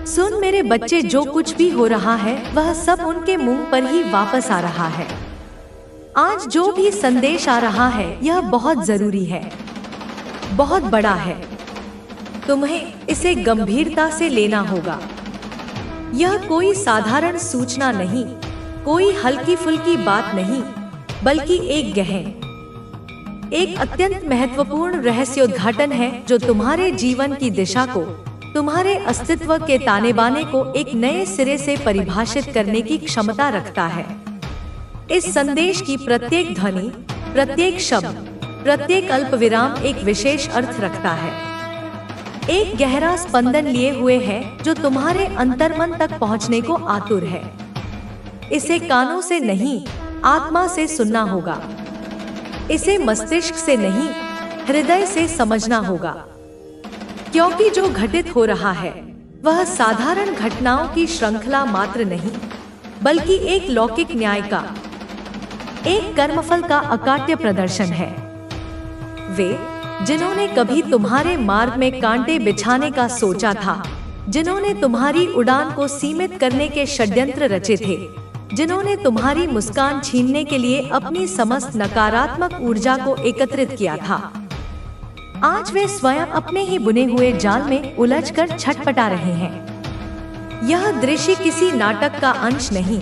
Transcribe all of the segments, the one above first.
सुन मेरे बच्चे, जो कुछ भी हो रहा है वह सब उनके मुंह पर ही वापस आ रहा है। आज जो भी संदेश आ रहा है यह बहुत जरूरी है, बहुत बड़ा है। तुम्हें इसे गंभीरता से लेना होगा। यह कोई साधारण सूचना नहीं, कोई हल्की फुल्की बात नहीं, बल्कि एक गहन, एक अत्यंत महत्वपूर्ण रहस्योद्घाटन है जो तुम्हारे जीवन की दिशा को, तुम्हारे अस्तित्व के ताने बाने को एक नए सिरे से परिभाषित करने की क्षमता रखता है। इस संदेश की प्रत्येक ध्वनि, प्रत्येक शब्द, प्रत्येक अल्पविराम एक विशेष अर्थ रखता है, एक गहरा स्पंदन लिए हुए है जो तुम्हारे अंतर्मन तक पहुंचने को आतुर है। इसे कानों से नहीं, आत्मा से सुनना होगा। इसे मस्तिष्क से नहीं, हृदय से समझना होगा, क्योंकि जो घटित हो रहा है वह साधारण घटनाओं की श्रृंखला मात्र नहीं, बल्कि एक लौकिक न्याय का, एक कर्मफल का अकाट्य प्रदर्शन है। वे जिन्होंने कभी तुम्हारे मार्ग में कांटे बिछाने का सोचा था, जिन्होंने तुम्हारी उड़ान को सीमित करने के षड्यंत्र रचे थे, जिन्होंने तुम्हारी मुस्कान छीनने के लिए अपनी समस्त नकारात्मक ऊर्जा को एकत्रित किया था, आज वे स्वयं अपने ही बुने हुए जाल में उलझकर छटपटा रहे हैं। यह दृश्य किसी नाटक का अंश नहीं,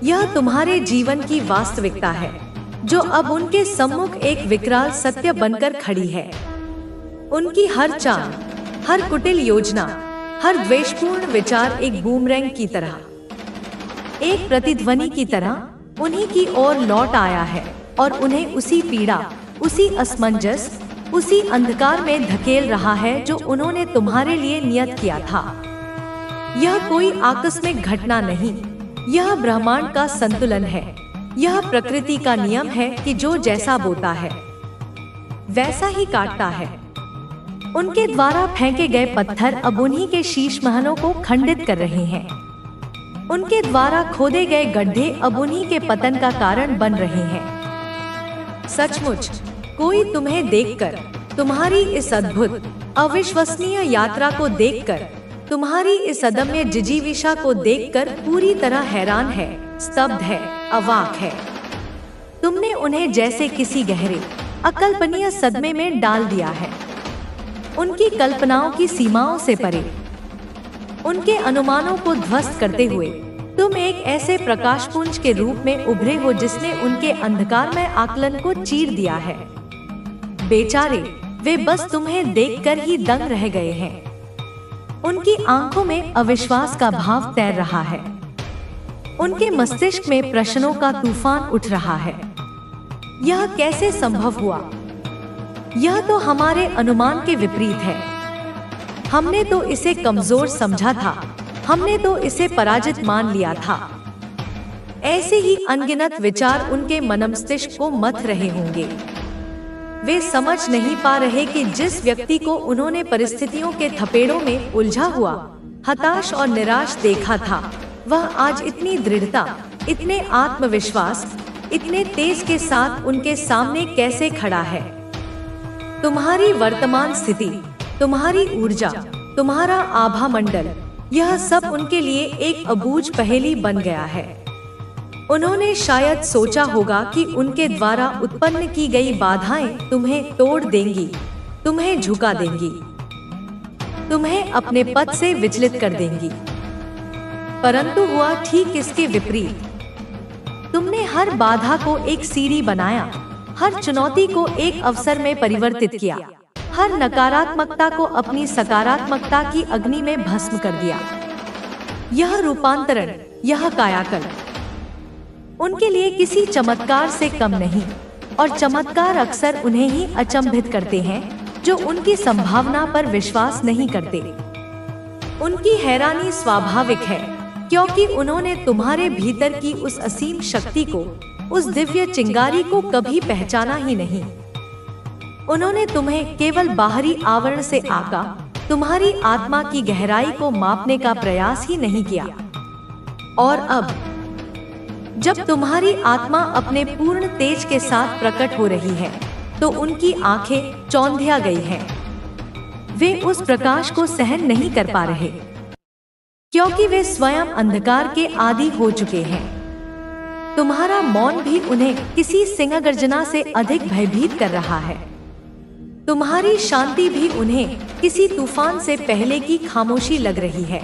यह तुम्हारे जीवन की वास्तविकता है जो अब उनके सम्मुख एक विकराल सत्य बनकर खड़ी है। उनकी हर चाल, हर कुटिल योजना, हर द्वेषपूर्ण विचार एक बूमरैंग की तरह, एक प्रतिध्वनि की तरह उन्हीं की ओर लौट आया है और उन्हें उसी पीड़ा, उसी असमंजस, उसी अंधकार में धकेल रहा है जो उन्होंने तुम्हारे लिए नियत किया था। यह कोई आकस्मिक घटना नहीं, यह ब्रह्मांड का संतुलन है। यह प्रकृति का नियम है कि जो जैसा बोता है वैसा ही काटता है। उनके द्वारा फेंके गए पत्थर अब उन्हीं के शीश महलों को खंडित कर रहे हैं। उनके द्वारा खोदे गए गड्ढे अब उन्हीं के पतन का कारण बन रहे हैं। सचमुच कोई तुम्हें देखकर, तुम्हारी इस अद्भुत, अविश्वसनीय यात्रा को देखकर, तुम्हारी इस अदम्य जिजीविषा को देखकर पूरी तरह हैरान है, स्तब्ध है, अवाक है। तुमने उन्हें जैसे किसी गहरे, अकल्पनीय सदमे में डाल दिया है। उनकी कल्पनाओं की सीमाओं से परे, उनके अनुमानों को ध्वस्त करते हुए तुम एक ऐसे प्रकाशपुंज के रूप में उभरे हो जिसने उनके अंधकारमय आकलन को चीर दिया है। बेचारे, वे बस तुम्हें देखकर ही दंग रह गए हैं। उनकी आंखों में अविश्वास का भाव तैर रहा है, उनके मस्तिष्क में प्रश्नों का तूफान उठ रहा है। यह कैसे संभव हुआ? यह तो हमारे अनुमान के विपरीत है। हमने तो इसे कमजोर समझा था, हमने तो इसे पराजित मान लिया था। ऐसे ही अनगिनत विचार उनके मनमस्तिष्क को मथ रहे होंगे। वे समझ नहीं पा रहे कि जिस व्यक्ति को उन्होंने परिस्थितियों के थपेड़ों में उलझा हुआ, हताश और निराश देखा था, वह आज इतनी दृढ़ता, इतने आत्मविश्वास, इतने तेज के साथ उनके सामने कैसे खड़ा है। तुम्हारी वर्तमान स्थिति, तुम्हारी ऊर्जा, तुम्हारा आभा मंडल, यह सब उनके लिए एक अबूझ पहेली बन गया है। उन्होंने शायद सोचा होगा कि उनके द्वारा उत्पन्न की गई बाधाएं तुम्हें तोड़ देंगी, तुम्हें झुका देंगी, तुम्हें अपने पद से विचलित कर देंगी। परंतु हुआ ठीक इसके विपरीत। तुमने हर बाधा को एक सीढ़ी बनाया, हर चुनौती को एक अवसर में परिवर्तित किया, हर नकारात्मकता को अपनी सकारात्मकता की अग्नि में भस्म कर दिया। यह रूपांतरण, यह कायाकल्प उनके लिए किसी चमत्कार से कम नहीं, और चमत्कार अक्सर उन्हें ही अचंभित करते हैं जो उनकी संभावना पर विश्वास नहीं करते। उनकी हैरानी स्वाभाविक है, क्योंकि उन्होंने तुम्हारे भीतर की उस असीम शक्ति को, उस दिव्य चिंगारी को कभी पहचाना ही नहीं। उन्होंने तुम्हें केवल बाहरी आवरण से आका, तुम्हारी आत्मा की गहराई को मापने का प्रयास ही नहीं किया। और अब जब तुम्हारी आत्मा अपने पूर्ण तेज के साथ प्रकट हो रही है, तो उनकी आंखें चौंधिया गई हैं। वे उस प्रकाश को सहन नहीं कर पा रहे। क्योंकि वे स्वयं अंधकार के आदी हो चुके हैं। तुम्हारा मौन भी उन्हें किसी सिंह गर्जना से अधिक भयभीत कर रहा है। तुम्हारी शांति भी उन्हें किसी तूफान से पहले की खामोशी लग रही है।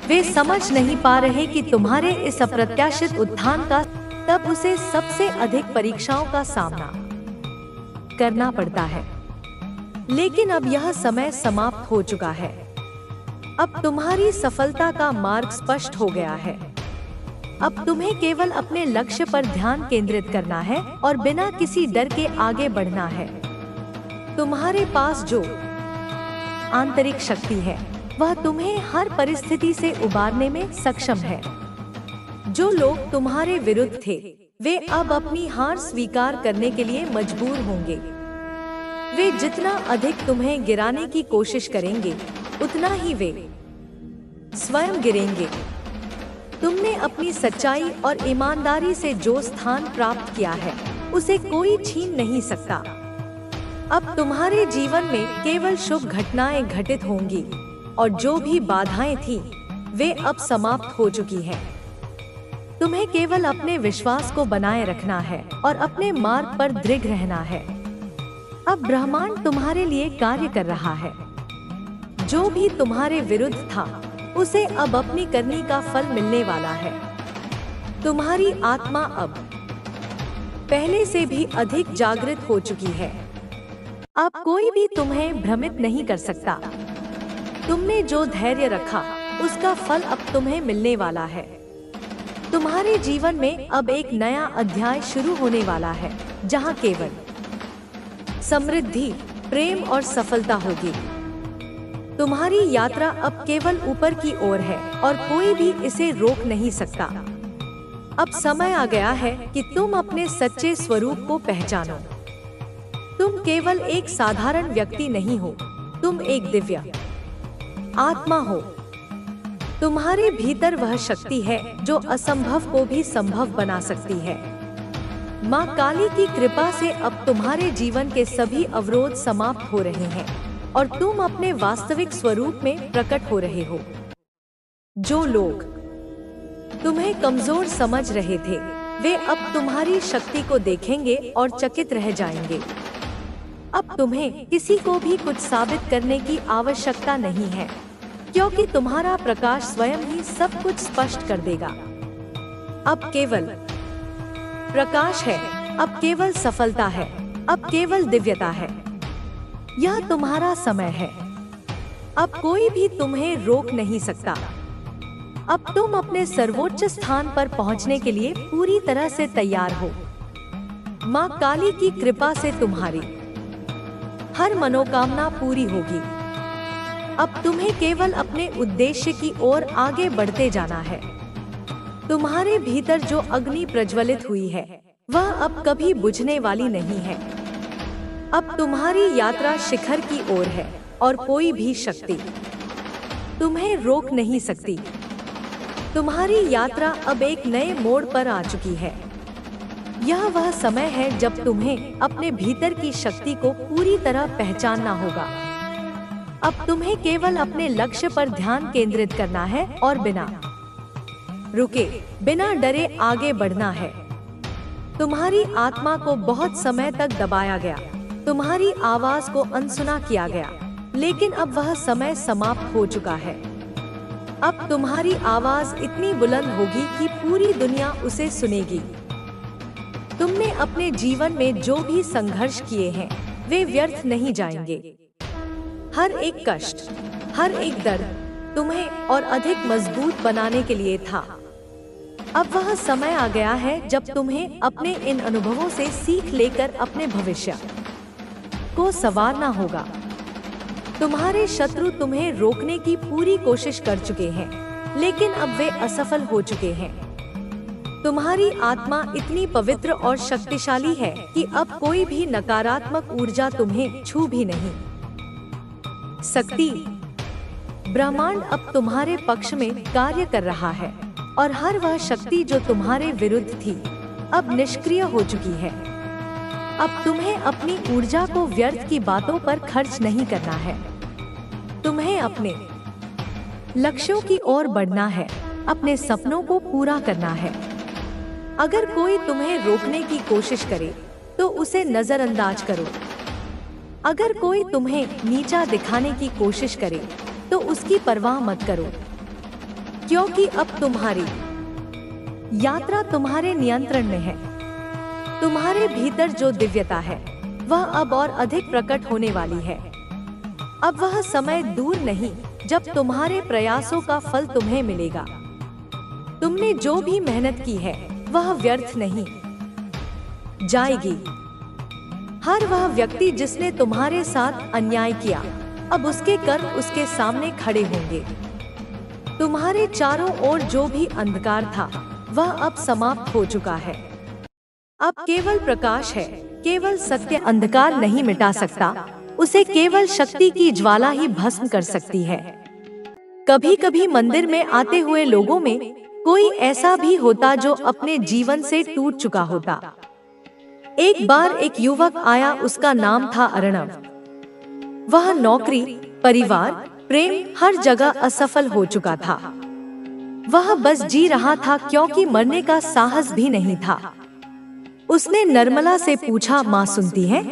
वे समझ नहीं पा रहे कि तुम्हारे इस अप्रत्याशित उत्थान का तब उसे सबसे अधिक परीक्षाओं का सामना करना पड़ता है। लेकिन अब यह समय समाप्त हो चुका है। अब तुम्हारी सफलता का मार्ग स्पष्ट हो गया है। अब तुम्हें केवल अपने लक्ष्य पर ध्यान केंद्रित करना है और बिना किसी डर के आगे बढ़ना है। तुम्हारे पास जो आंतरिक शक्ति है वह तुम्हें हर परिस्थिति से उबारने में सक्षम है। जो लोग तुम्हारे विरुद्ध थे वे अब अपनी हार स्वीकार करने के लिए मजबूर होंगे। वे जितना अधिक तुम्हें गिराने की कोशिश करेंगे उतना ही वे स्वयं गिरेंगे। तुमने अपनी सच्चाई और ईमानदारी से जो स्थान प्राप्त किया है उसे कोई छीन नहीं सकता। अब तुम्हारे जीवन में केवल शुभ घटनाएं घटित होंगी और जो भी बाधाएं थीं वे अब समाप्त हो चुकी हैं। तुम्हें केवल अपने विश्वास को बनाए रखना है और अपने मार्ग पर दृढ़ रहना है। अब ब्रह्मांड तुम्हारे लिए कार्य कर रहा है। जो भी तुम्हारे विरुद्ध था उसे अब अपनी करनी का फल मिलने वाला है। तुम्हारी आत्मा अब पहले से भी अधिक जागृत हो चुकी है। अब कोई भी तुम्हें भ्रमित नहीं कर सकता। तुमने जो धैर्य रखा उसका फल अब तुम्हें मिलने वाला है। तुम्हारे जीवन में अब एक नया अध्याय शुरू होने वाला है जहां केवल समृद्धि, प्रेम और सफलता होगी। तुम्हारी यात्रा अब केवल ऊपर की ओर है और कोई भी इसे रोक नहीं सकता। अब समय आ गया है कि तुम अपने सच्चे स्वरूप को पहचानो। तुम केवल एक साधारण व्यक्ति नहीं हो, तुम एक दिव्य आत्मा हो। तुम्हारे भीतर वह शक्ति है जो असंभव को भी संभव बना सकती है। माँ काली की कृपा से अब तुम्हारे जीवन के सभी अवरोध समाप्त हो रहे हैं और तुम अपने वास्तविक स्वरूप में प्रकट हो रहे हो। जो लोग तुम्हें कमजोर समझ रहे थे वे अब तुम्हारी शक्ति को देखेंगे और चकित रह जाएंगे। अब तुम्हें किसी को भी कुछ साबित करने की आवश्यकता नहीं है, क्योंकि तुम्हारा प्रकाश स्वयं ही सब कुछ स्पष्ट कर देगा। अब केवल प्रकाश है, अब केवल सफलता है, अब केवल दिव्यता है। यह तुम्हारा समय है। अब कोई भी तुम्हें रोक नहीं सकता। अब तुम अपने सर्वोच्च स्थान पर पहुंचने के लिए पूरी तरह से तैयार हो। माँ काली की कृपा से तुम्हारी हर मनोकामना पूरी होगी। अब तुम्हें केवल अपने उद्देश्य की ओर आगे बढ़ते जाना है। तुम्हारे भीतर जो अग्नि प्रज्वलित हुई है वह अब कभी बुझने वाली नहीं है। अब तुम्हारी यात्रा शिखर की ओर है और कोई भी शक्ति तुम्हें रोक नहीं सकती। तुम्हारी यात्रा अब एक नए मोड़ पर आ चुकी है। यह वह समय है जब तुम्हें अपने भीतर की शक्ति को पूरी तरह पहचानना होगा। अब तुम्हें केवल अपने लक्ष्य पर ध्यान केंद्रित करना है और बिना रुके, बिना डरे आगे बढ़ना है। तुम्हारी आत्मा को बहुत समय तक दबाया गया, तुम्हारी आवाज को अनसुना किया गया, लेकिन अब वह समय समाप्त हो चुका है। अब तुम्हारी आवाज इतनी बुलंद होगी कि पूरी दुनिया उसे सुनेगी। तुमने अपने जीवन में जो भी संघर्ष किए हैं वे व्यर्थ नहीं जाएंगे। हर एक कष्ट, हर एक दर्द तुम्हें और अधिक मजबूत बनाने के लिए था। अब वह समय आ गया है जब तुम्हें अपने इन अनुभवों से सीख लेकर अपने भविष्य को संवारना होगा। तुम्हारे शत्रु तुम्हें रोकने की पूरी कोशिश कर चुके हैं, लेकिन अब वे असफल हो चुके हैं। तुम्हारी आत्मा इतनी पवित्र और शक्तिशाली है कि अब कोई भी नकारात्मक ऊर्जा तुम्हें छू भी नहीं सकती। ब्रह्मांड अब तुम्हारे पक्ष में कार्य कर रहा है और हर वह शक्ति जो तुम्हारे विरुद्ध थी अब निष्क्रिय हो चुकी है। अब तुम्हें अपनी ऊर्जा को व्यर्थ की बातों पर खर्च नहीं करना है। तुम्हें अपने लक्ष्यों की ओर बढ़ना है, अपने सपनों को पूरा करना है। अगर कोई तुम्हें रोकने की कोशिश करे तो उसे नजरअंदाज करो। अगर कोई तुम्हें नीचा दिखाने की कोशिश करे तो उसकी परवाह मत करो, क्योंकि अब तुम्हारी यात्रा तुम्हारे नियंत्रण में है। तुम्हारे भीतर जो दिव्यता है वह अब और अधिक प्रकट होने वाली है। अब वह समय दूर नहीं जब तुम्हारे प्रयासों का फल तुम्हें मिलेगा। तुमने जो भी मेहनत की है वह व्यर्थ नहीं जाएगी। हर वह व्यक्ति जिसने तुम्हारे साथ अन्याय किया, अब उसके कर्म उसके सामने खड़े होंगे। तुम्हारे चारों ओर जो भी अंधकार था वह अब समाप्त हो चुका है। अब केवल प्रकाश है। केवल सत्य अंधकार नहीं मिटा सकता, उसे केवल शक्ति की ज्वाला ही भस्म कर सकती है। कभी कभी मंदिर में आते हुए लोगों में कोई ऐसा भी होता जो अपने जीवन से टूट चुका होता। एक बार एक युवक आया, उसका नाम था अर्णव। वह नौकरी, परिवार, प्रेम हर जगह असफल हो चुका था। वह बस जी रहा था क्योंकि मरने का साहस भी नहीं था। उसने निर्मला से पूछा, माँ सुनती है?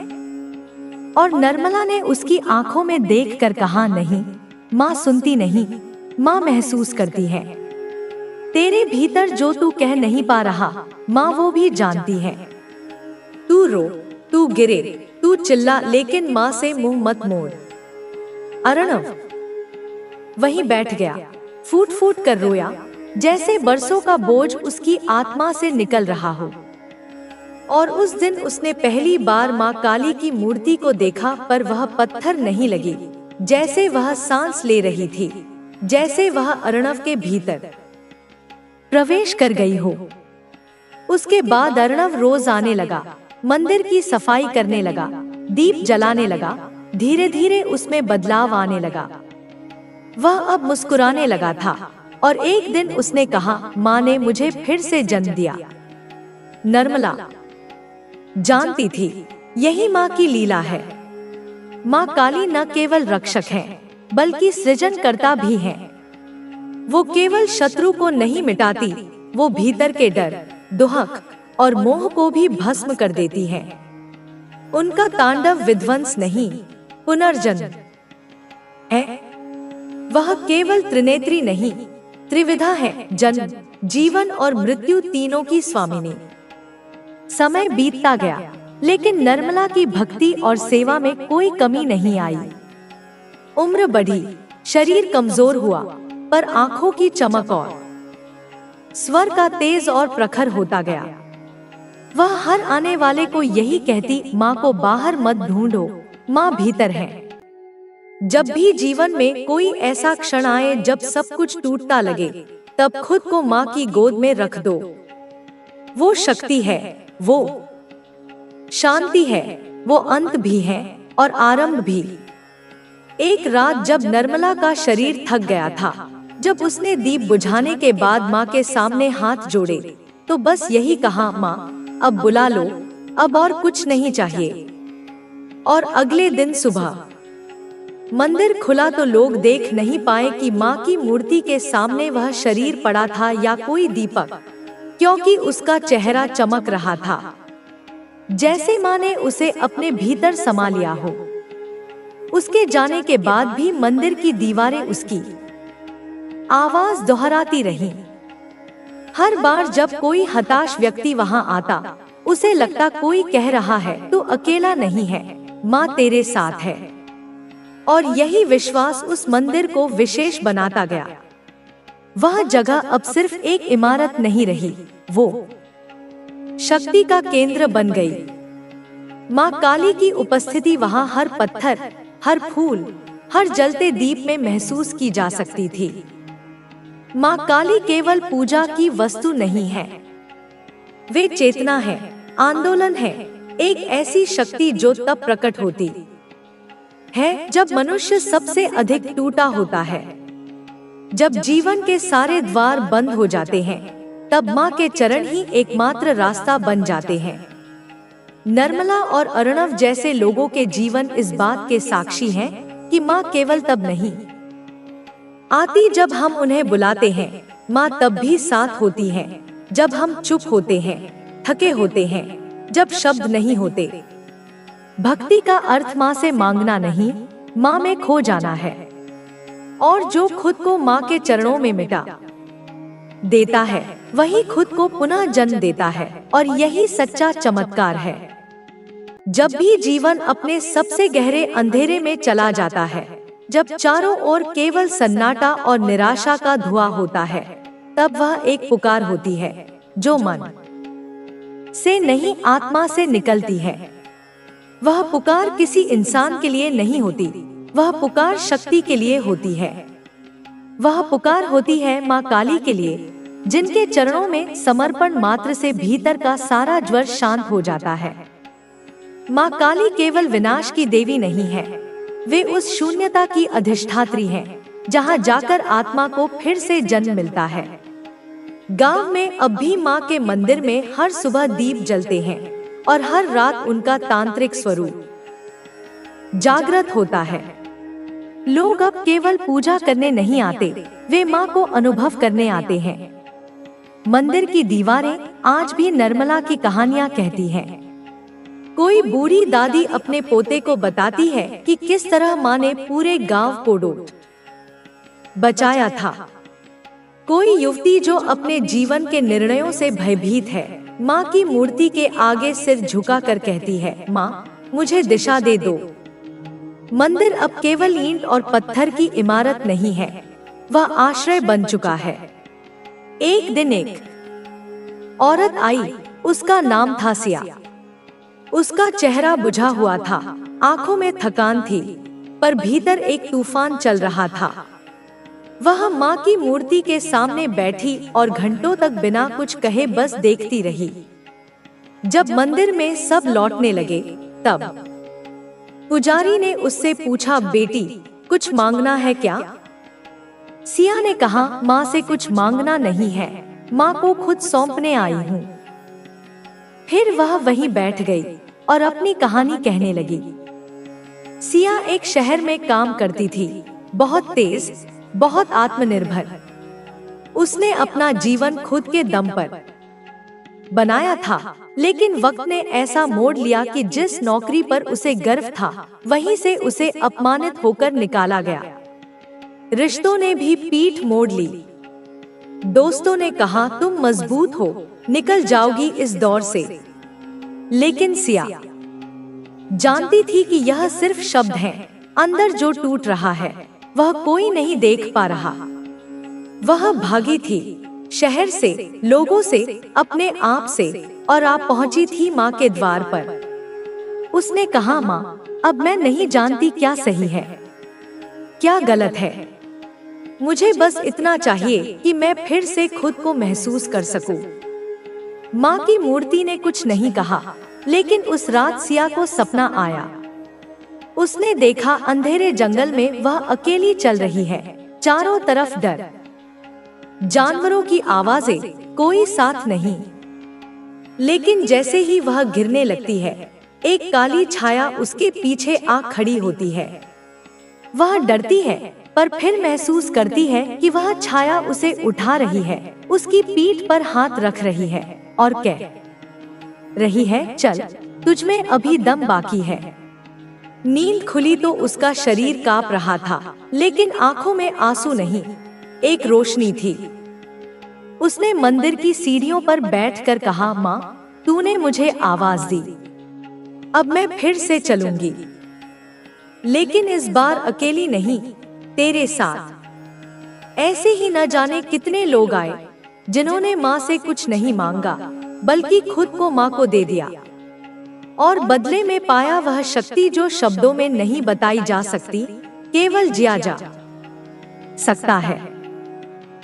और निर्मला ने उसकी आंखों में देखकर कहा, नहीं माँ सुनती नहीं, माँ महसूस करती है। तेरे भीतर जो तू कह नहीं पा रहा, माँ वो भी जानती है। तू रो, तू गिरे, तू चिल्ला, लेकिन माँ से मुंह मत मोड़। अर्णव वहीं बैठ गया, फूट फूट कर रोया, जैसे बरसों का बोझ उसकी आत्मा से निकल रहा हो। और उस दिन उसने पहली बार माँ काली की मूर्ति को देखा, पर वह पत्थर नहीं लगी, जैसे वह सांस ले रही थी, जैसे वह अर्णव के भीतर प्रवेश कर गई हो। उसके बाद अर्णव रोज आने लगा, मंदिर की सफाई करने लगा, दीप जलाने लगा। धीरे धीरे उसमें बदलाव आने लगा। वह अब मुस्कुराने लगा था और एक दिन उसने कहा, माँ ने मुझे फिर से जन्म दिया। निर्मला जानती थी यही माँ की लीला है। माँ काली न केवल रक्षक है बल्कि सृजनकर्ता भी है। वो केवल शत्रु को नहीं मिटाती, वो भीतर के डर, दुहक और मोह को भी भस्म कर देती है। उनका तांडव विध्वंस नहीं, पुनर्जन्म है। वह केवल त्रिनेत्री नहीं, त्रिविधा है, जन्म, जीवन और मृत्यु तीनों की स्वामिनी। समय बीतता गया, लेकिन निर्मला की भक्ति और सेवा में कोई कमी नहीं आई। उम्र बढ़ी, शरीर कमजोर हुआ, पर आंखों की चमक और स्वर का तेज और प्रखर होता गया। वह हर आने वाले को यही कहती, माँ को बाहर मत ढूंढो, माँ भीतर है। जब भी जीवन में कोई ऐसा क्षण आए जब सब कुछ टूटता लगे, तब खुद को माँ की गोद में रख दो। वो शक्ति है, वो शांति है, वो अंत भी है और आरंभ भी। एक रात जब निर्मला का शरीर थक गया था, जब उसने दीप बुझाने के बाद माँ के सामने हाथ जोड़े, तो बस यही कहा, माँ अब बुला लो, अब और कुछ नहीं चाहिए। और अगले दिन सुबह मंदिर खुला तो लोग देख नहीं पाए कि माँ की मूर्ति के सामने वह शरीर पड़ा था या कोई दीपक, क्योंकि उसका चेहरा चमक रहा था, जैसे माँ ने उसे अपने भीतर समा लिया हो। उसके जाने के बाद भी मंदिर की दीवारें उसकी आवाज दोहराती रहीं। हर बार जब कोई हताश व्यक्ति वहां आता, उसे लगता कोई कह रहा है, तू अकेला नहीं है, माँ तेरे साथ है। और यही विश्वास उस मंदिर को विशेष बनाता गया। वह जगह अब सिर्फ एक इमारत नहीं रही, वो शक्ति का केंद्र बन गई। माँ काली की उपस्थिति वहां हर पत्थर, हर फूल, हर जलते दीप में महसूस की जा सकती थी। माँ काली केवल पूजा की वस्तु नहीं है, वे चेतना है, आंदोलन है, एक ऐसी शक्ति जो तब प्रकट होती है जब मनुष्य सबसे अधिक टूटा होता है, जब जीवन के सारे द्वार बंद हो जाते हैं, तब माँ के चरण ही एकमात्र रास्ता बन जाते हैं। निर्मला और अर्णव जैसे लोगों के जीवन इस बात के साक्षी हैं कि माँ केवल तब नहीं आती जब हम उन्हें बुलाते हैं, माँ तब भी साथ होती हैं। जब हम चुप होते हैं, थके होते हैं, जब शब्द नहीं होते। भक्ति का अर्थ माँ से मांगना नहीं, माँ में खो जाना है। और जो खुद को माँ के चरणों में मिटा देता है, वही खुद को पुनः जन्म देता है। और यही सच्चा चमत्कार है। जब भी जीवन अपने सबसे गहरे अंधेरे में चला जाता है, जब चारों ओर केवल सन्नाटा और निराशा का धुआं होता है, तब वह एक पुकार होती है जो मन से नहीं, आत्मा से निकलती है। वह पुकार किसी इंसान के लिए नहीं होती, वह पुकार शक्ति के लिए होती है। वह पुकार होती है माँ काली के लिए, जिनके चरणों में समर्पण मात्र से भीतर का सारा ज्वर शांत हो जाता है। माँ काली केवल विनाश की देवी नहीं है, वे उस शून्यता की अधिष्ठात्री हैं, जहाँ जाकर आत्मा को फिर से जन्म मिलता है। गांव में अब भी माँ के मंदिर में हर सुबह दीप जलते हैं और हर रात उनका तांत्रिक स्वरूप जागृत होता है। लोग अब केवल पूजा करने नहीं आते, वे माँ को अनुभव करने आते हैं। मंदिर की दीवारें आज भी निर्मला की कहानियाँ कहती हैं। कोई बूढ़ी दादी अपने पोते को बताती है कि किस तरह माँ ने पूरे गांव को डूब बचाया था। कोई युवती जो अपने जीवन के निर्णयों से भयभीत है, माँ की मूर्ति के आगे सिर झुकाकर कहती है, माँ मुझे दिशा दे दो। मंदिर अब केवल ईंट और पत्थर की इमारत नहीं है, वह आश्रय बन चुका है। एक दिन एक औरत आई, उसका नाम था सिया। उसका चेहरा बुझा हुआ था, आंखों में थकान थी, पर भीतर एक तूफान चल रहा था। वह माँ की मूर्ति के सामने बैठी और घंटों तक बिना कुछ कहे बस देखती रही। जब मंदिर में सब लौटने लगे, तब पुजारी ने उससे पूछा, बेटी कुछ मांगना है क्या? सिया ने कहा, माँ से कुछ मांगना नहीं है, माँ को खुद सौंपने आई हूँ। फिर वह वहीं बैठ गई और अपनी कहानी कहने लगी। सिया एक शहर में काम करती थी, बहुत तेज, बहुत आत्मनिर्भर। उसने अपना जीवन खुद के दम पर बनाया था, लेकिन वक्त ने ऐसा मोड़ लिया कि जिस नौकरी पर उसे गर्व था, वहीं से उसे अपमानित होकर निकाला गया। रिश्तों ने भी पीठ मोड़ ली। दोस्तों ने कहा, तुम मजबूत हो, निकल जाओगी इस दौर से। लेकिन सिया जानती थी कि यह सिर्फ शब्द हैं, अंदर जो टूट रहा है वह कोई नहीं देख पा रहा। वह भागी थी, शहर से, लोगों से, अपने आप से, और आप पहुंची थी माँ के द्वार पर। उसने कहा, माँ अब मैं नहीं जानती क्या सही है, क्या गलत है। मुझे बस इतना चाहिए कि मैं फिर से खुद को महसूस कर सकूं। माँ की मूर्ति ने कुछ नहीं कहा, लेकिन उस रात सिया को सपना आया। उसने देखा अंधेरे जंगल में वह अकेली चल रही है, चारों तरफ डर, जानवरों की आवाजें, कोई साथ नहीं। लेकिन जैसे ही वह गिरने लगती है, एक काली छाया उसके पीछे आ खड़ी होती है। वह डरती है, पर फिर महसूस करती है कि वह छाया उसे उठा रही है, उसकी पीठ पर हाथ रख रही है और कह रही है, चल, तुझमें अभी दम बाकी है। नींद खुली तो उसका शरीर कांप रहा था, लेकिन आंखों में आंसू नहीं, एक रोशनी थी। उसने मंदिर की सीढ़ियों पर बैठकर कहा, माँ तूने मुझे आवाज दी, अब मैं फिर से चलूंगी, लेकिन इस बार अकेली नहीं, तेरे साथ। ऐसे ही न जाने कितने लोग आए, जिन्होंने माँ से कुछ नहीं मांगा, बल्कि खुद को माँ को दे दिया, और बदले में पाया वह शक्ति जो शब्दों में नहीं बताई जा सकती, केवल जिया जा सकता है।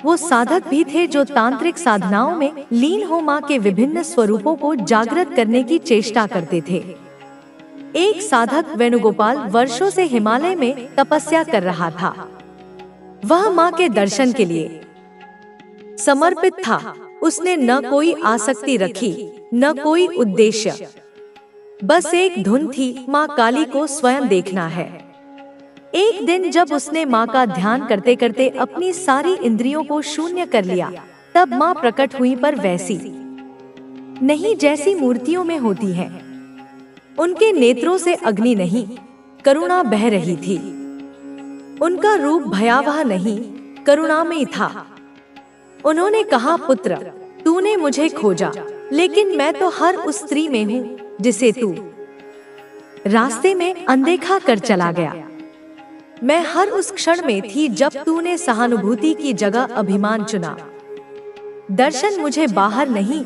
वो साधक भी थे जो तांत्रिक साधनाओं में लीन हो माँ के विभिन्न स्वरूपों को जागृत करने की चेष्टा करते थे। एक साधक वेणुगोपाल वर्षों से हिमालय में तपस्या कर रहा था। वह माँ के दर्शन के लिए समर्पित था। उसने न कोई आसक्ति रखी, न कोई उद्देश्य, बस एक धुन थी, माँ काली को स्वयं देखना है। एक दिन जब उसने माँ का ध्यान करते करते अपनी सारी इंद्रियों को शून्य कर लिया, तब माँ प्रकट हुई, पर वैसी नहीं जैसी मूर्तियों में होती है। उनके नेत्रों से अग्नि नहीं, करुणा बह रही थी। उनका रूप भयावह नहीं, करुणामयी था। उन्होंने कहा, पुत्र, तूने मुझे खोजा, लेकिन मैं तो हर उस स्त्री में हूँ जिसे तू रास्ते में अनदेखा कर चला गया। मैं हर उस क्षण में थी जब तूने सहानुभूति की जगह अभिमान चुना। दर्शन मुझे बाहर नहीं,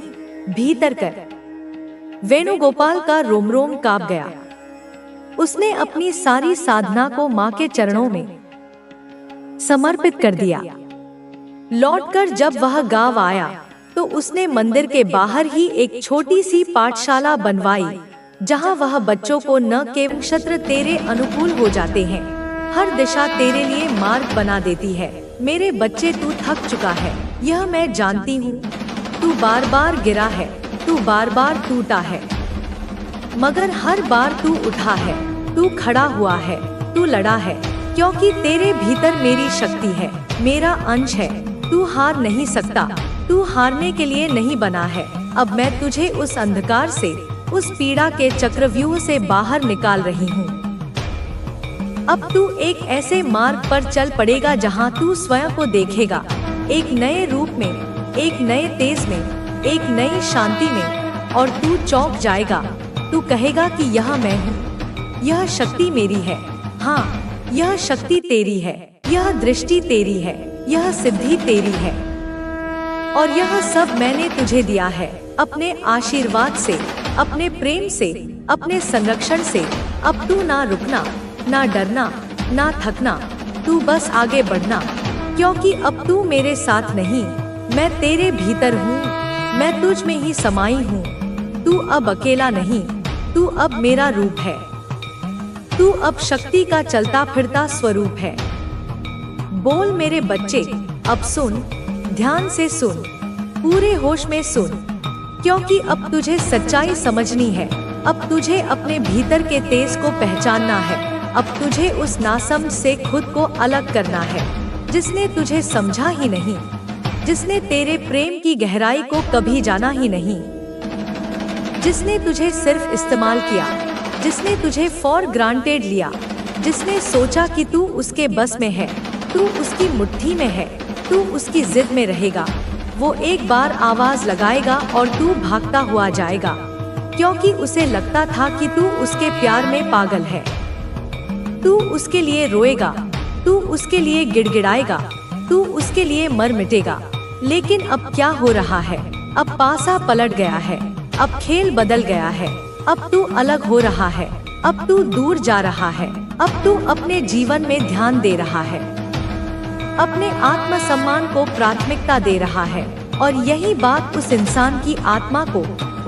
भीतर कर। वेणुगोपाल का रोम रोम कांप गया। उसने अपनी सारी साधना को माँ के चरणों में समर्पित कर दिया। लौटकर जब वह गांव आया तो उसने मंदिर के बाहर ही एक छोटी सी पाठशाला बनवाई, जहां वह बच्चों को न केवल नक्षत्र तेरे अनुकूल हो जाते हैं, हर दिशा तेरे लिए मार्ग बना देती है। मेरे बच्चे, तू थक चुका है, यह मैं जानती हूँ। तू बार बार गिरा है, तू बार बार टूटा है, मगर हर बार तू उठा है, तू खड़ा हुआ है, तू लड़ा है, क्योंकि तेरे भीतर मेरी शक्ति है, मेरा अंश है। तू हार नहीं सकता, तू हारने के लिए नहीं बना है। अब मैं तुझे उस अंधकार से, उस पीड़ा के चक्रव्यूह से बाहर निकाल रही हूँ। अब तू एक ऐसे मार्ग पर चल पड़ेगा जहाँ तू स्वयं को देखेगा, एक नए रूप में, एक नए तेज में, एक नई शांति में, और तू चौंक जाएगा। तू कहेगा कि यह मैं हूँ, यह शक्ति मेरी है। हाँ, यह शक्ति तेरी है, यह दृष्टि तेरी है, यह सिद्धि तेरी है, और यह सब मैंने तुझे दिया है, अपने आशीर्वाद से, अपने प्रेम से, अपने संरक्षण से। अब तू ना रुकना, ना डरना, ना थकना, तू बस आगे बढ़ना, क्योंकि अब तू मेरे साथ नहीं, मैं तेरे भीतर हूँ, मैं तुझ में ही समाई हूँ। तू अब अकेला नहीं, तू अब मेरा रूप है, तू अब शक्ति का चलता फिरता स्वरूप है। बोल मेरे बच्चे, अब सुन, ध्यान से सुन, पूरे होश में सुन, क्योंकि अब तुझे सच्चाई समझनी है। अब तुझे अपने भीतर के तेज को पहचानना है। अब तुझे उस नासमझ से खुद को अलग करना है, जिसने तुझे समझा ही नहीं, जिसने तेरे प्रेम की गहराई को कभी जाना ही नहीं, जिसने तुझे सिर्फ इस्तेमाल किया, जिसने तुझे फॉर ग्रांटेड लिया, जिसने सोचा कि तू उसके बस में है, तू उसकी मुट्ठी में है, तू उसकी जिद में रहेगा। वो एक बार आवाज लगाएगा और तू भागता हुआ जाएगा, क्योंकि उसे लगता था कि तू उसके प्यार में पागल है। तू उसके लिए रोएगा, तू उसके लिए गिड़गिड़ाएगा, तू उसके लिए मर मिटेगा। लेकिन अब क्या हो रहा है? अब पासा पलट गया है, अब खेल बदल गया है। अब तू अलग हो रहा है, अब तू दूर जा रहा है, अब तू अपने जीवन में ध्यान दे रहा है, अपने आत्मसम्मान को प्राथमिकता दे रहा है। और यही बात उस इंसान की आत्मा को,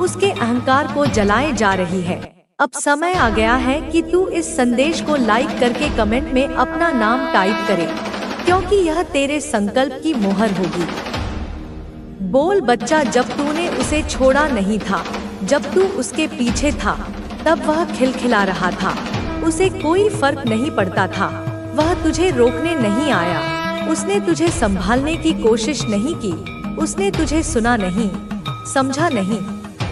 उसके अहंकार को जलाए जा रही है। अब समय आ गया है कि तू इस संदेश को लाइक करके कमेंट में अपना नाम टाइप करे, क्योंकि यह तेरे संकल्प की मोहर होगी। बोल बच्चा, जब तूने उसे छोड़ा नहीं था, जब तू उसके पीछे था, तब वह खिलखिला रहा था, उसे कोई फर्क नहीं पड़ता था। वह तुझे रोकने नहीं आया, उसने तुझे संभालने की कोशिश नहीं की, उसने तुझे सुना नहीं, समझा नहीं,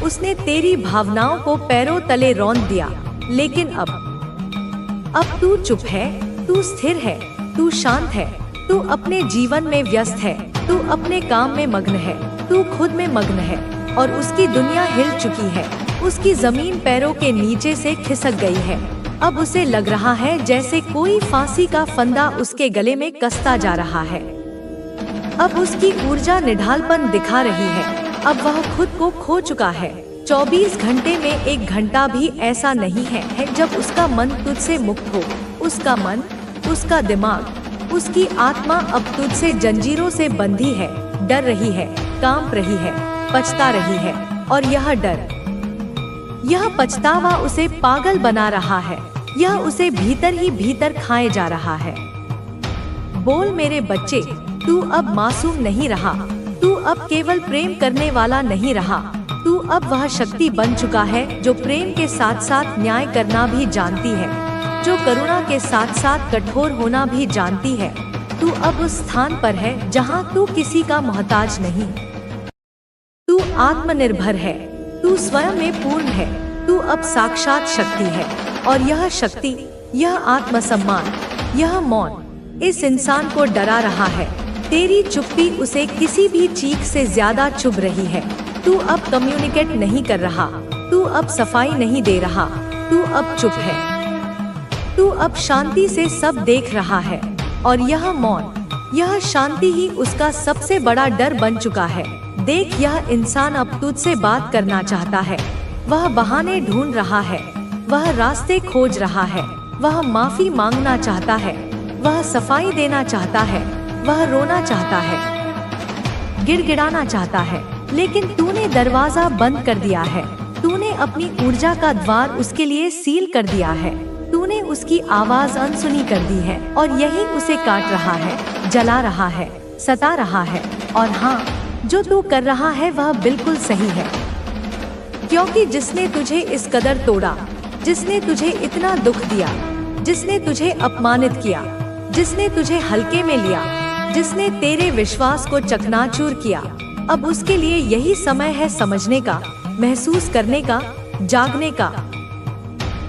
उसने तेरी भावनाओं को पैरों तले रौंद दिया। लेकिन अब तू चुप है, तू स्थिर है, तू शांत है, तू अपने जीवन में व्यस्त है, तू अपने काम में मग्न है, तू खुद में मग्न है, और उसकी दुनिया हिल चुकी है, उसकी जमीन पैरों के नीचे से खिसक गई है। अब उसे लग रहा है जैसे कोई फांसी का फंदा उसके गले में कसता जा रहा है। अब उसकी ऊर्जा निढालपन दिखा रही है, अब वह खुद को खो चुका है। 24 घंटे में 1 घंटा भी ऐसा नहीं है जब उसका मन तुझसे मुक्त हो। उसका मन, उसका दिमाग, उसकी आत्मा अब तुझसे जंजीरों से बंधी है, डर रही है, कांप रही है, पछता रही है, और यह डर, यह पछतावा उसे पागल बना रहा है, यह उसे भीतर ही भीतर खाए जा रहा है। बोल मेरे बच्चे, तू अब मासूम नहीं रहा, तू अब केवल प्रेम करने वाला नहीं रहा, तू अब वह शक्ति बन चुका है जो प्रेम के साथ साथ न्याय करना भी जानती है, जो करुणा के साथ साथ कठोर होना भी जानती है। तू अब उस स्थान पर है जहाँ तू किसी का मोहताज नहीं। तू आत्मनिर्भर है, तू स्वयं में पूर्ण है। तू अब साक्षात शक्ति है, और यह शक्ति, यह आत्मसम्मान, यह मौन इस इंसान को डरा रहा है। तेरी चुप्पी उसे किसी भी चीख से ज्यादा चुभ रही है। तू अब कम्युनिकेट नहीं कर रहा, तू अब सफाई नहीं दे रहा, तू अब चुप है। तू अब शांति से सब देख रहा है, और यह मौन, यह शांति ही उसका सबसे बड़ा डर बन चुका है। देख, यह इंसान अब तुझसे बात करना चाहता है। वह बहाने ढूंढ रहा है, वह रास्ते खोज रहा है, वह माफी मांगना चाहता है, वह सफाई देना चाहता है, वह रोना चाहता है, गिड़गिड़ाना चाहता है, लेकिन तूने दरवाजा बंद कर दिया है। तूने अपनी ऊर्जा का द्वार उसके लिए सील कर दिया है। तूने उसकी आवाज अनसुनी कर दी है, और यही उसे काट रहा है, जला रहा है, सता रहा है। और हाँ, जो तू कर रहा है वह बिल्कुल सही है, क्योंकि जिसने तुझे इस कदर तोड़ा, जिसने तुझे इतना दुख दिया, जिसने तुझे अपमानित किया, जिसने तुझे हल्के में लिया, जिसने तेरे विश्वास को चकनाचूर किया, अब उसके लिए यही समय है समझने का, महसूस करने का, जागने का।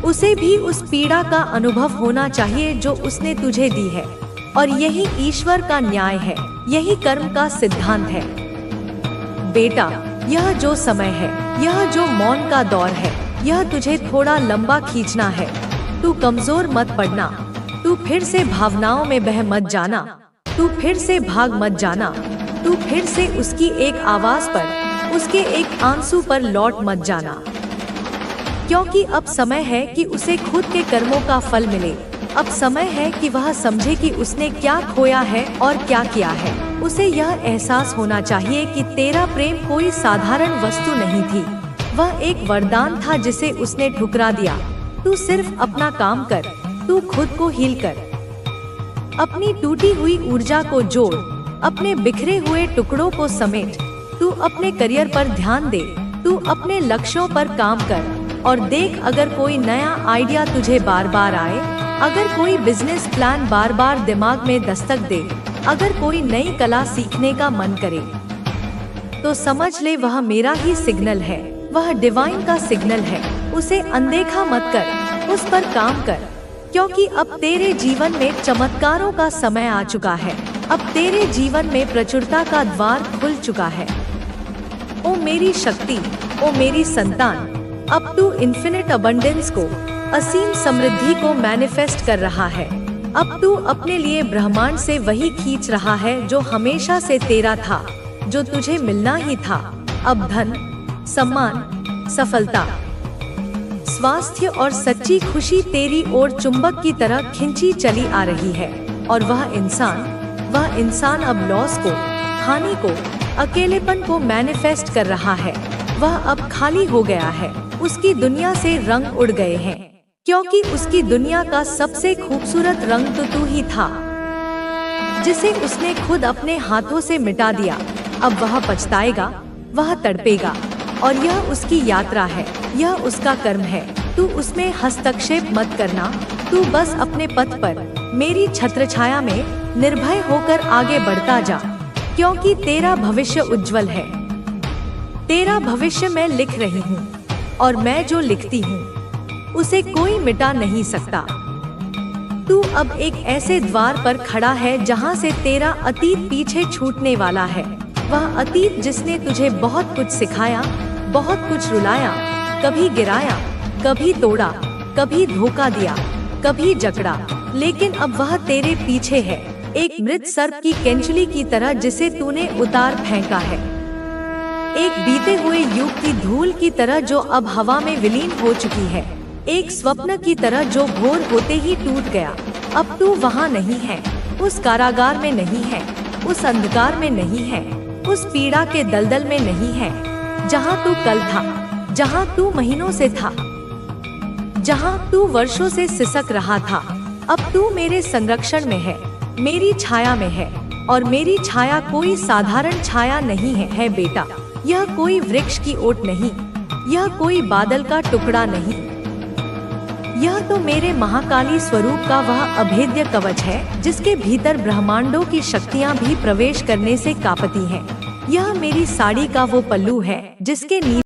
उसे भी उस पीड़ा का अनुभव होना चाहिए जो उसने तुझे दी है, और यही ईश्वर का न्याय है, यही कर्म का सिद्धांत है। बेटा, यह जो समय है, यह जो मौन का दौर है, यह तुझे थोड़ा लंबा खींचना है। तू कमजोर मत पड़ना, तू फिर से भावनाओं में बह मत जाना, तू फिर से भाग मत जाना, तू फिर से उसकी एक आवाज पर, उसके एक आंसू पर लौट मत जाना। क्योंकि अब समय है कि उसे खुद के कर्मों का फल मिले। अब समय है कि वह समझे कि उसने क्या खोया है और क्या किया है। उसे यह एहसास होना चाहिए कि तेरा प्रेम कोई साधारण वस्तु नहीं थी, वह एक वरदान था जिसे उसने ठुकरा दिया। तू सिर्फ अपना काम कर, तू खुद को हील कर, अपनी टूटी हुई ऊर्जा को जोड़, अपने बिखरे हुए टुकड़ों को समेट। तू अपने करियर पर ध्यान दे, तू अपने लक्ष्यों पर काम कर, और देख, अगर कोई नया आइडिया तुझे बार बार आए, अगर कोई बिजनेस प्लान बार बार दिमाग में दस्तक दे, अगर कोई नई कला सीखने का मन करे, तो समझ ले वह मेरा ही सिग्नल है, वह डिवाइन का सिग्नल है। उसे अनदेखा मत कर, उस पर काम कर, क्योंकि अब तेरे जीवन में चमत्कारों का समय आ चुका है। अब तेरे जीवन में प्रचुरता का द्वार खुल चुका है। ओ मेरी शक्ति, ओ मेरी संतान, अब तू इन्फिनिट अबंडेंस को, असीम समृद्धि को मैनिफेस्ट कर रहा है। अब तू अपने लिए ब्रह्मांड से वही खींच रहा है जो हमेशा से तेरा था, जो तुझे मिलना ही था। अब धन, सम्मान, सफलता, स्वास्थ्य और सच्ची खुशी तेरी ओर चुंबक की तरह खिंची चली आ रही है। और वह इंसान अब लॉस को, हानि को, अकेलेपन को मैनिफेस्ट कर रहा है। वह अब खाली हो गया है, उसकी दुनिया से रंग उड़ गए हैं, क्योंकि उसकी दुनिया का सबसे खूबसूरत रंग तो तू ही था, जिसे उसने खुद अपने हाथों से मिटा दिया। अब वह पछताएगा, वह तड़पेगा, और यह उसकी यात्रा है, यह उसका कर्म है। तू उसमें हस्तक्षेप मत करना, तू बस अपने पथ पर, मेरी छत्रछाया में निर्भय होकर आगे बढ़ता जा, क्योंकि तेरा भविष्य उज्जवल है। तेरा भविष्य मैं लिख रही हूँ, और मैं जो लिखती हूँ उसे कोई मिटा नहीं सकता। तू अब एक ऐसे द्वार पर खड़ा है जहाँ से तेरा अतीत पीछे छूटने वाला है। वह अतीत जिसने तुझे बहुत कुछ सिखाया, बहुत कुछ रुलाया, कभी गिराया, कभी तोड़ा, कभी धोखा दिया, कभी जकड़ा, लेकिन अब वह तेरे पीछे है, एक मृत सर्प की केंचुली की तरह जिसे तूने उतार फेंका है, एक बीते हुए युग की धूल की तरह जो अब हवा में विलीन हो चुकी है, एक स्वप्न की तरह जो भोर होते ही टूट गया। अब तू वहाँ नहीं है, उस कारागार में नहीं है, उस अंधकार में नहीं है, उस पीड़ा के दलदल में नहीं है, जहाँ तू कल था, जहाँ तू महीनों से था, जहाँ तू वर्षों से सिसक रहा था। अब तू मेरे संरक्षण में है, मेरी छाया में है, और मेरी छाया कोई साधारण छाया नहीं है बेटा। यह कोई वृक्ष की ओट नहीं, यह कोई बादल का टुकड़ा नहीं, यह तो मेरे महाकाली स्वरूप का वह अभेद्य कवच है जिसके भीतर ब्रह्मांडों की शक्तियाँ भी प्रवेश करने से कांपती हैं। यह मेरी साड़ी का वो पल्लू है जिसके नीचे